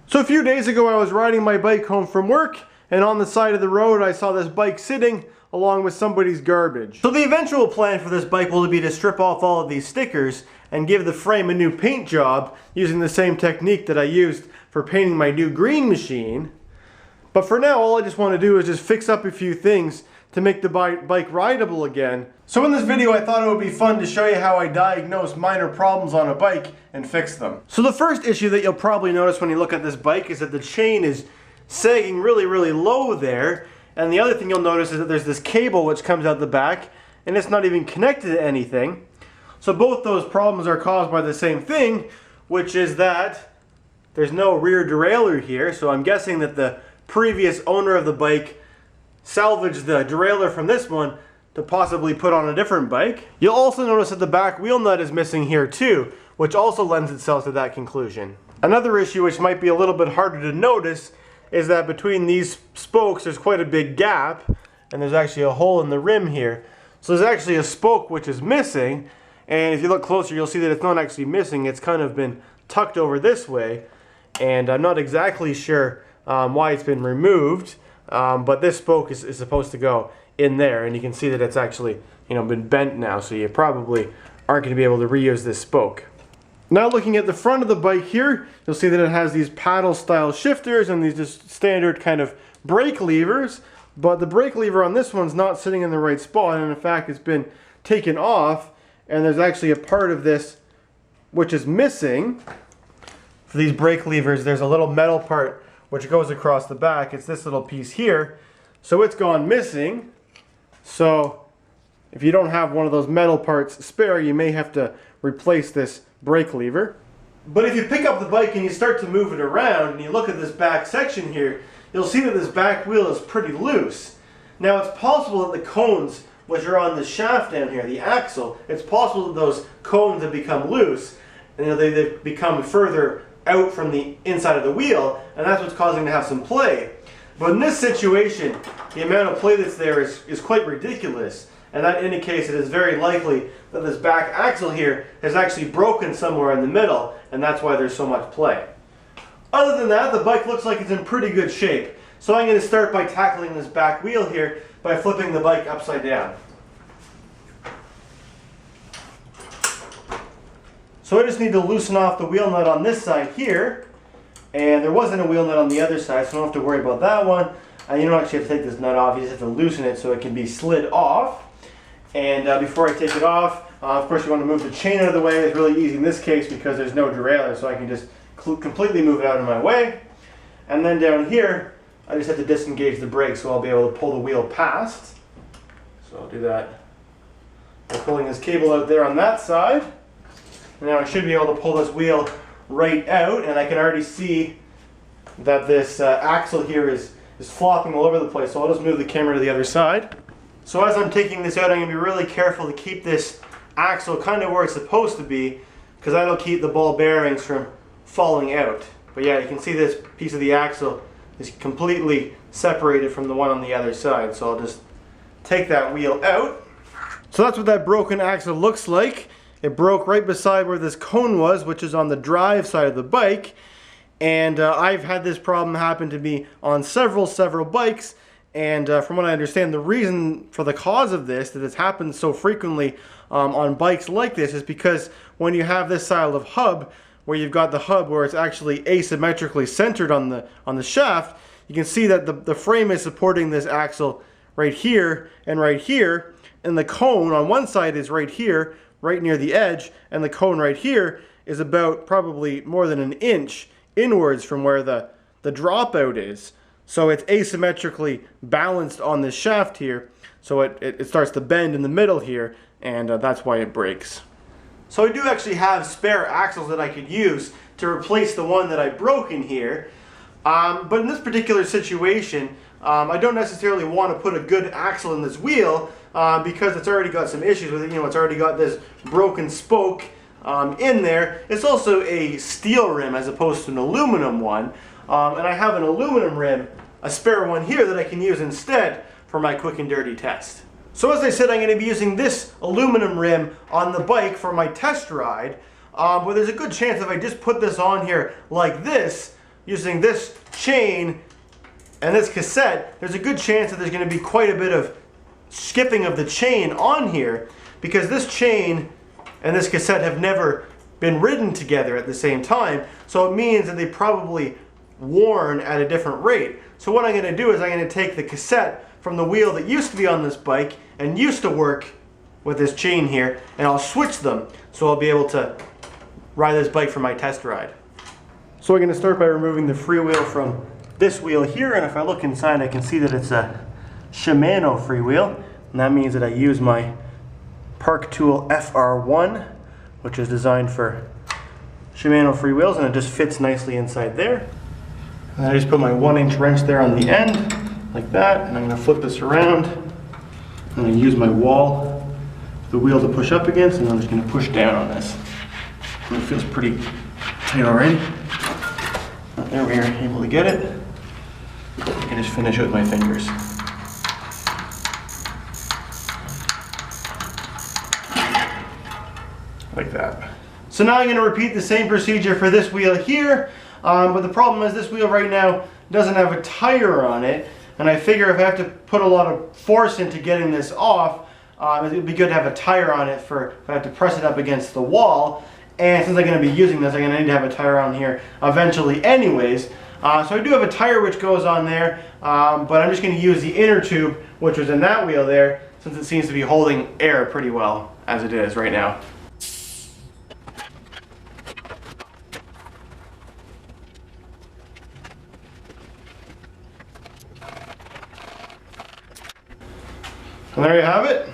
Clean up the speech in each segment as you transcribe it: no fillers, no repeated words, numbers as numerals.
So a few days ago I was riding my bike home from work, and on the side of the road I saw this bike sitting along with somebody's garbage. So the eventual plan for this bike will be to strip off all of these stickers and give the frame a new paint job using the same technique that I used for painting my new green machine. But for now, all I just want to do is just fix up a few things to make the bike rideable again. So in this video I thought it would be fun to show you how I diagnose minor problems on a bike and fix them. So the first issue that you'll probably notice when you look at this bike is that the chain is sagging really low there, and the other thing you'll notice is that there's this cable which comes out the back and it's not even connected to anything. So both those problems are caused by the same thing, which is that there's no rear derailleur here. So I'm guessing that the previous owner of the bike salvaged the derailleur from this one to possibly put on a different bike. You'll also notice that the back wheel nut is missing here too, which also lends itself to that conclusion. Another issue which might be a little bit harder to notice is that between these spokes there's quite a big gap, and there's actually a hole in the rim here. So there's actually a spoke which is missing, and if you look closer you'll see that it's not actually missing, it's kind of been tucked over this way, and I'm not exactly sure why it's been removed. But this spoke is supposed to go in there, and you can see that it's actually, been bent now, so you probably aren't going to be able to reuse this spoke. Now looking at the front of the bike here, you'll see that it has these paddle style shifters and these just standard kind of brake levers, but the brake lever on this one's not sitting in the right spot, and in fact it's been taken off, and there's actually a part of this which is missing. For these brake levers there's a little metal part which goes across the back. It's this little piece here, so it's gone missing. So if you don't have one of those metal parts spare, you may have to replace this brake lever. But if you pick up the bike and you start to move it around and you look at this back section here, you'll see that this back wheel is pretty loose. Now it's possible that the cones which are on the shaft down here, the axle, it's possible that those cones have become loose, and they've become further out from the inside of the wheel, and that's what's causing to have some play. But in this situation, the amount of play that's there is quite ridiculous, and that indicates it is very likely that this back axle here has actually broken somewhere in the middle, and that's why there's so much play. Other than that, the bike looks like it's in pretty good shape. So I'm going to start by tackling this back wheel here by flipping the bike upside down. So I just need to loosen off the wheel nut on this side here, and there wasn't a wheel nut on the other side, so I don't have to worry about that one. You don't actually have to take this nut off, you just have to loosen it so it can be slid off. And before I take it off, of course you want to move the chain out of the way. It's really easy in this case because there's no derailleur, so I can just completely move it out of my way. And then down here, I just have to disengage the brake so I'll be able to pull the wheel past. So I'll do that by pulling this cable out there on that side. Now I should be able to pull this wheel right out, and I can already see that this axle here is flopping all over the place, so I'll just move the camera to the other side. So as I'm taking this out, I'm going to be really careful to keep this axle kind of where it's supposed to be, because that'll keep the ball bearings from falling out. But yeah, you can see this piece of the axle is completely separated from the one on the other side, so I'll just take that wheel out. So that's what that broken axle looks like. It broke right beside where this cone was, which is on the drive side of the bike. And I've had this problem happen to me on several bikes. And from what I understand, the reason for the cause of this, that it's happened so frequently on bikes like this, is because when you have this style of hub, where you've got the hub where it's actually asymmetrically centered on the shaft, you can see that the frame is supporting this axle right here, and the cone on one side is right here, right near the edge, and the cone right here is about probably more than an inch inwards from where the dropout is. So it's asymmetrically balanced on this shaft here, so it starts to bend in the middle here, and that's why it breaks. So I do actually have spare axles that I could use to replace the one that I broke in here, but in this particular situation I don't necessarily want to put a good axle in this wheel because it's already got some issues with it. It's already got this broken spoke in there. It's also a steel rim as opposed to an aluminum one, and I have an aluminum rim, a spare one here that I can use instead for my quick and dirty test. So as I said, I'm going to be using this aluminum rim on the bike for my test ride, but there's a good chance if I just put this on here like this, using this chain and this cassette, there's a good chance that there's going to be quite a bit of skipping of the chain on here, because this chain and this cassette have never been ridden together at the same time, so it means that they probably worn at a different rate. So what I'm going to do is I'm going to take the cassette from the wheel that used to be on this bike and used to work with this chain here, and I'll switch them so I'll be able to ride this bike for my test ride. So I'm going to start by removing the freewheel from this wheel here, and if I look inside I can see that it's a Shimano freewheel, and that means that I use my Park Tool FR1, which is designed for Shimano freewheels, and it just fits nicely inside there. And I just put my 1-inch wrench there on the end, like that, and I'm going to flip this around. I'm going to use my wall, the wheel to push up against, and I'm just going to push down on this. And it feels pretty tight already. There we are, able to get it. I can just finish it with my fingers. Like that. So now I'm going to repeat the same procedure for this wheel here, but the problem is this wheel right now doesn't have a tire on it, and I figure if I have to put a lot of force into getting this off, it would be good to have a tire on it for if I have to press it up against the wall. And since I'm going to be using this, I'm going to need to have a tire on here eventually anyways. So I do have a tire which goes on there, but I'm just going to use the inner tube which was in that wheel there, since it seems to be holding air pretty well as it is right now. And there you have it.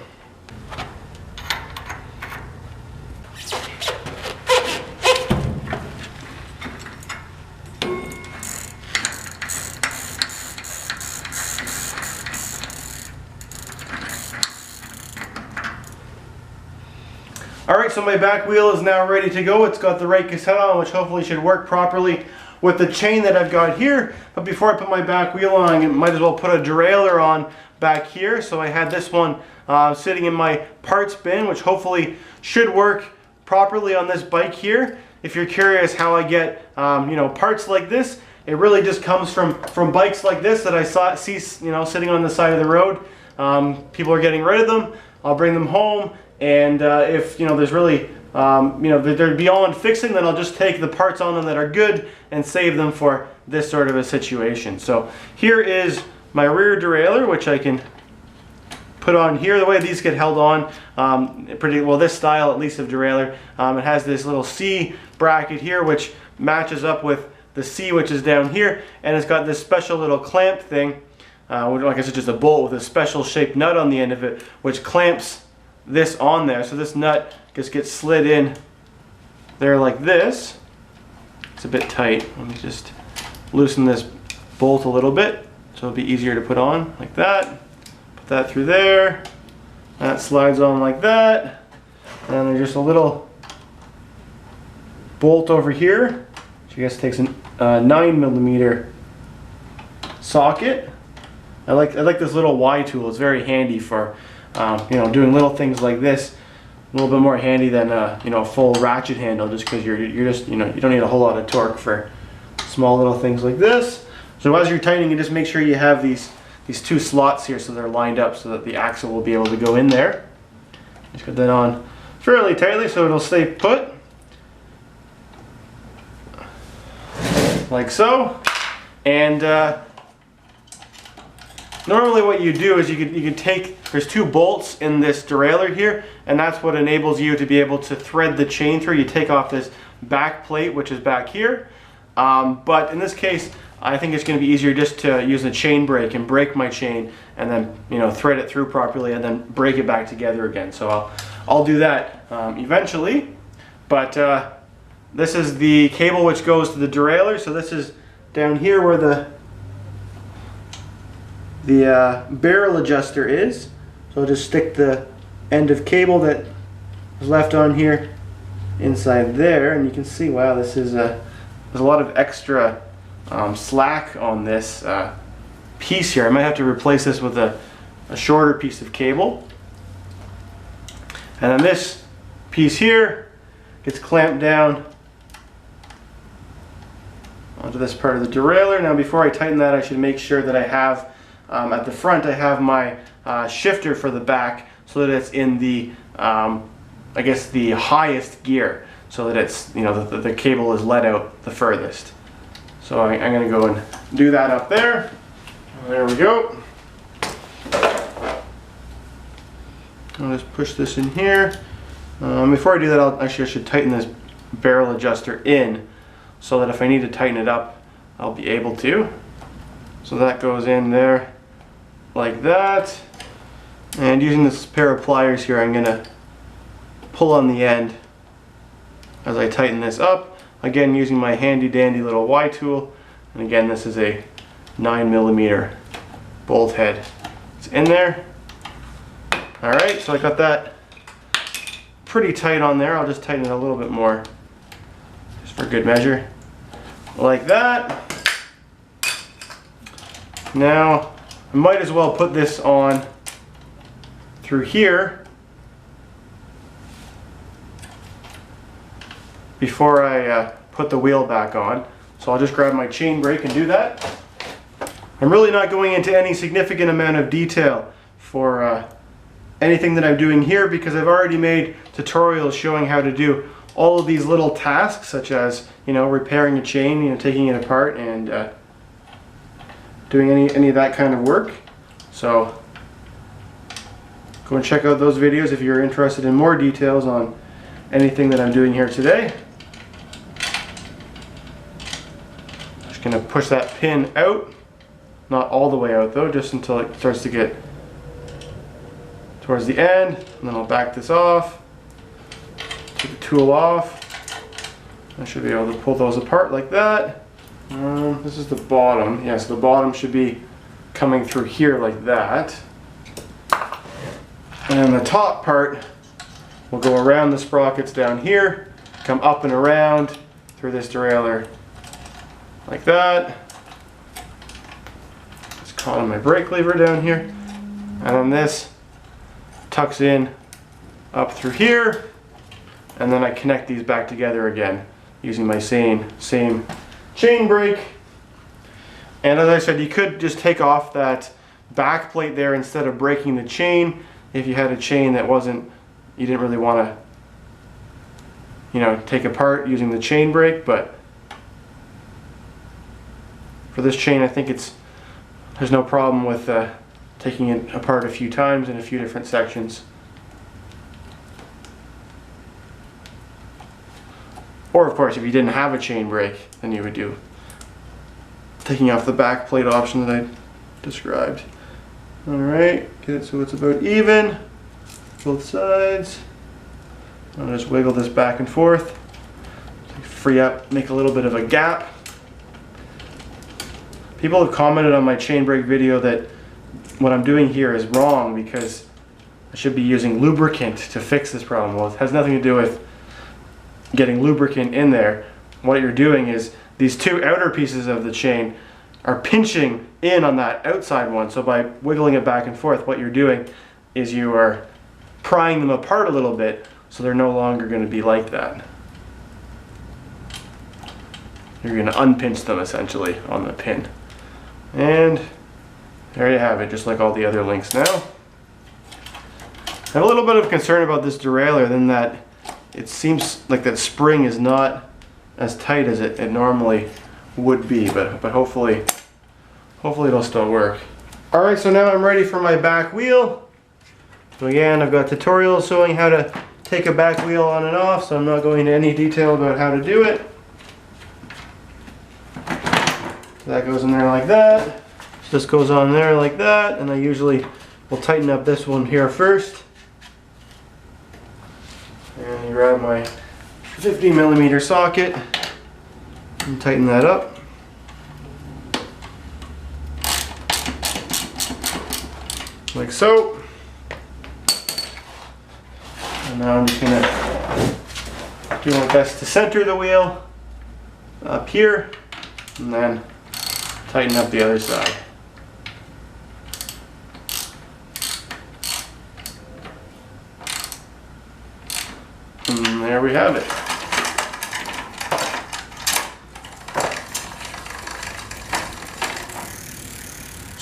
Alright, so my back wheel is now ready to go. It's got the right cassette on, which hopefully should work properly with the chain that I've got here. But before I put my back wheel on, I might as well put a derailleur on back here. So I had this one sitting in my parts bin, which hopefully should work properly on this bike here. If you're curious how I get parts like this, it really just comes from bikes like this that I see sitting on the side of the road. People are getting rid of them. I'll bring them home, and if there's really they're beyond fixing, then I'll just take the parts on them that are good and save them for this sort of a situation. So here is my rear derailleur, which I can put on here. The way these get held on, pretty well, this style at least of derailleur, it has this little C bracket here which matches up with the C which is down here, and it's got this special little clamp thing, like I said, just a bolt with a special shaped nut on the end of it, which clamps this on there. So this nut just gets slid in there like this. It's a bit tight. Let me just loosen this bolt a little bit so it'll be easier to put on, like that. Put that through there. That slides on like that. And there's just a little bolt over here, which I guess takes a 9mm socket. I like this little Y tool. It's very handy for doing little things like this. A little bit more handy than a full ratchet handle, just because you don't need a whole lot of torque for small little things like this. So as you're tightening, you just make sure you have these two slots here so they're lined up so that the axle will be able to go in there. Just put that on fairly tightly so it'll stay put, like so. And normally what you do is you can take, there's two bolts in this derailleur here, and that's what enables you to be able to thread the chain through. You take off this back plate which is back here, but in this case I think it's going to be easier just to use a chain brake and break my chain and then thread it through properly and then break it back together again. So I'll do that eventually, but this is the cable which goes to the derailleur. So this is down here where the barrel adjuster is. So I'll just stick the end of cable that was left on here inside there, and you can see, wow, this is there's a lot of extra slack on this piece here. I might have to replace this with a shorter piece of cable. And then this piece here gets clamped down onto this part of the derailleur. Now before I tighten that, I should make sure that I have, at the front, I have my shifter for the back so that it's in the, I guess the highest gear, so that it's, you know, the cable is let out the furthest. So I'm going to go and do that up there. There we go. I'll just push this in here. Before I do that, I should tighten this barrel adjuster in so that if I need to tighten it up, I'll be able to. So that goes in there like that. And using this pair of pliers here, I'm going to pull on the end as I tighten this up. Again, using my handy dandy little Y tool. And again, this is a 9mm bolt head. It's in there. Alright, so I got that pretty tight on there. I'll just tighten it a little bit more, just for good measure. Like that. Now, I might as well put this on through here before I put the wheel back on. So I'll just grab my chain brake and do that. I'm really not going into any significant amount of detail for anything that I'm doing here because I've already made tutorials showing how to do all of these little tasks, such as, you know, repairing a chain, you know, taking it apart and doing any of that kind of work. So go and check out those videos if you're interested in more details on anything that I'm doing here today. Just going to push that pin out, not all the way out though, just until it starts to get towards the end, and then I'll back this off, take the tool off. I should be able to pull those apart like that. This is the bottom. Yes, the bottom should be coming through here like that. And then the top part will go around the sprockets down here, come up and around through this derailleur like that. Just caught on my brake lever down here. And then this tucks in up through here, and then I connect these back together again using my same chain brake. And as I said, you could just take off that back plate there instead of breaking the chain if you had a chain that you didn't really want to, you know, take apart using the chain brake. But for this chain, I think there's no problem with taking it apart a few times in a few different sections. Or of course, if you didn't have a chain brake, then you would do taking off the back plate option that I described. Alright, get it so it's about even, both sides. I'll just wiggle this back and forth, free up, make a little bit of a gap. People have commented on my chain brake video that what I'm doing here is wrong because I should be using lubricant to fix this problem. Well, it has nothing to do with getting lubricant in there. What you're doing is these two outer pieces of the chain are pinching in on that outside one. So by wiggling it back and forth, what you're doing is you are prying them apart a little bit so they're no longer going to be like that. You're going to unpinch them essentially on the pin. And there you have it, just like all the other links now. I have a little bit of concern about this derailleur in that it seems like that spring is not as tight as it normally would be, but hopefully it'll still work. Alright, so now I'm ready for my back wheel. So again, I've got tutorials showing how to take a back wheel on and off, so I'm not going into any detail about how to do it. So that goes in there like that. This goes on there like that, and I usually will tighten up this one here first. And you grab my 50mm socket and tighten that up. Like so. And now I'm just going to do my best to center the wheel up here, and then tighten up the other side. And there we have it.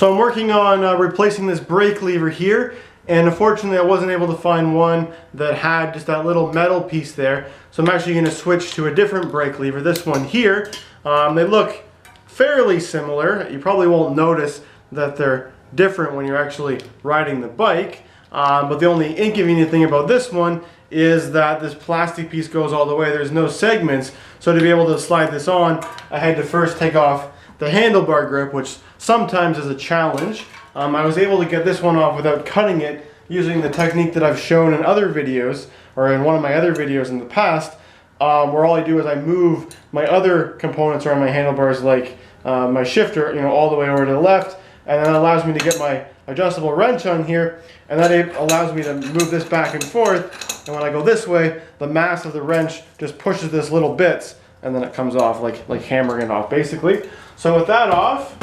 So I'm working on replacing this brake lever here, and unfortunately I wasn't able to find one that had just that little metal piece there. So I'm actually going to switch to a different brake lever, this one here. They look fairly similar. You probably won't notice that they're different when you're actually riding the bike, but the only inconvenient thing about this one is that this plastic piece goes all the way. There's no segments, so to be able to slide this on, I had to first take off the handlebar grip, which sometimes is a challenge. I was able to get this one off without cutting it using the technique that I've shown in other videos, or in one of my other videos in the past, where all I do is I move my other components around my handlebars, like my shifter, all the way over to the left, and then it allows me to get my adjustable wrench on here, and then it allows me to move this back and forth, and when I go this way, the mass of the wrench just pushes this little bits, and then it comes off like hammering it off, basically. So with that off,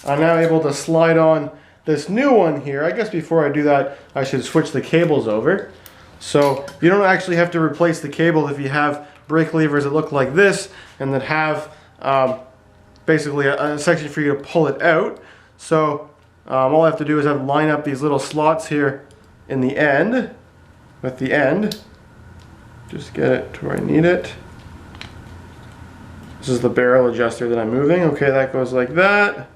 I'm now able to slide on this new one here. I guess before I do that, I should switch the cables over. So you don't actually have to replace the cable if you have brake levers that look like this and that have basically a section for you to pull it out. So all I have to do is line up these little slots here in the end, with the end. Just get it to where I need it. This is the barrel adjuster that I'm moving. Okay, that goes like that.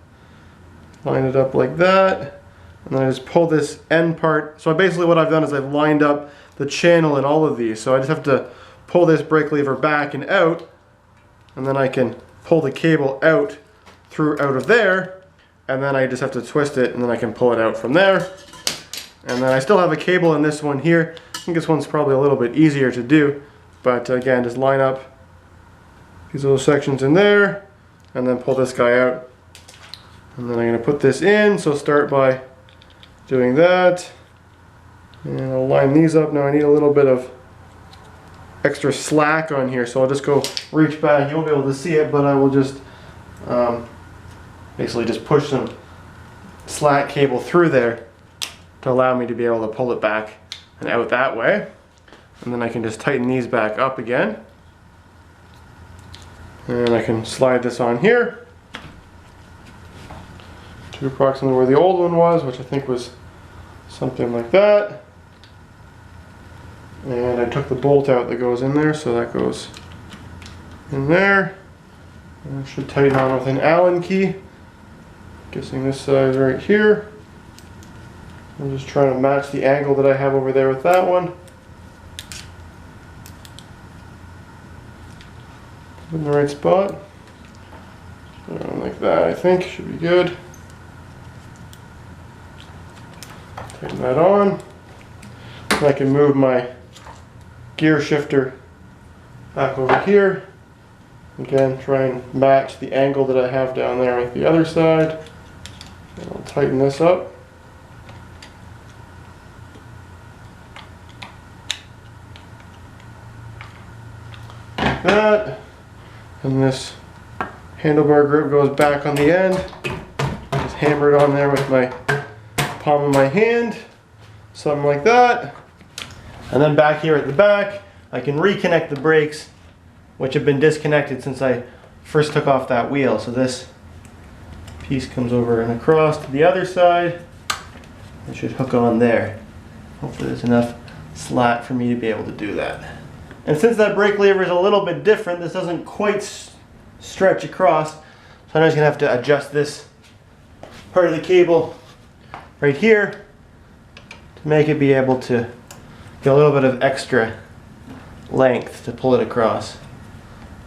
Line it up like that. And then I just pull this end part. So basically what I've done is I've lined up the channel in all of these. So I just have to pull this brake lever back and out, and then I can pull the cable out of there, and then I just have to twist it, and then I can pull it out from there. And then I still have a cable in this one here. I think this one's probably a little bit easier to do, but again, just line up these little sections in there, and then pull this guy out. And then I'm going to put this in, so start by doing that. And I'll line these up. Now I need a little bit of extra slack on here, so I'll just go reach back. You won't be able to see it, but I will just basically just push some slack cable through there to allow me to be able to pull it back and out that way. And then I can just tighten these back up again. And I can slide this on here to approximately where the old one was, which I think was something like that. And I took the bolt out that goes in there, so that goes in there. And I should tighten on with an Allen key. Guessing this size right here. I'm just trying to match the angle that I have over there with that one. In the right spot. Like that, I think should be good. Tighten that on. And I can move my gear shifter back over here. Again, try and match the angle that I have down there with the other side. And I'll tighten this up. Like that. And this handlebar grip goes back on the end. Just hammer it on there with my palm of my hand. Something like that. And then back here at the back, I can reconnect the brakes, which have been disconnected since I first took off that wheel. So this piece comes over and across to the other side. It should hook on there. Hopefully there's enough slack for me to be able to do that. And since that brake lever is a little bit different, this doesn't quite stretch across. So I'm just gonna have to adjust this part of the cable right here to make it be able to get a little bit of extra length to pull it across.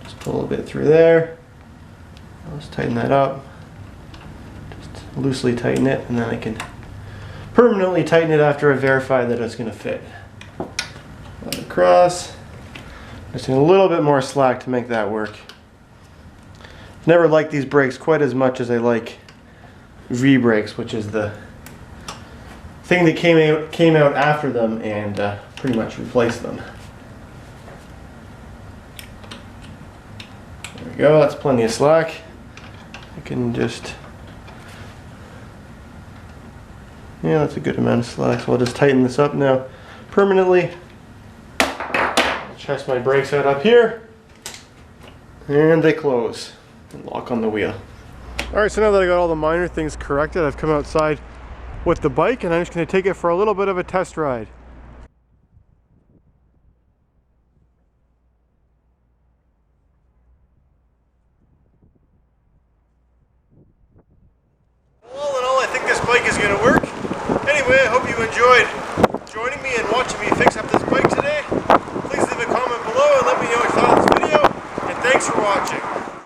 Just pull a little bit through there. I'll just tighten that up. Just loosely tighten it, and then I can permanently tighten it after I verify that it's going to fit. Pull it across. Just need a little bit more slack to make that work. Never liked these brakes quite as much as I like V-brakes, which is the thing that came out after them and pretty much replaced them. There we go, that's plenty of slack. I can just, yeah, that's a good amount of slack. So I'll just tighten this up now permanently. Test my brakes out up here, and they close and lock on the wheel. Alright, so now that I got all the minor things corrected, I've come outside with the bike and I'm just going to take it for a little bit of a test ride. All in all, I think this bike is going to work. Anyway, I hope you enjoyed joining me and watching me fix up this bike today. Please leave a comment below and let me know what you thought of this video, and thanks for watching.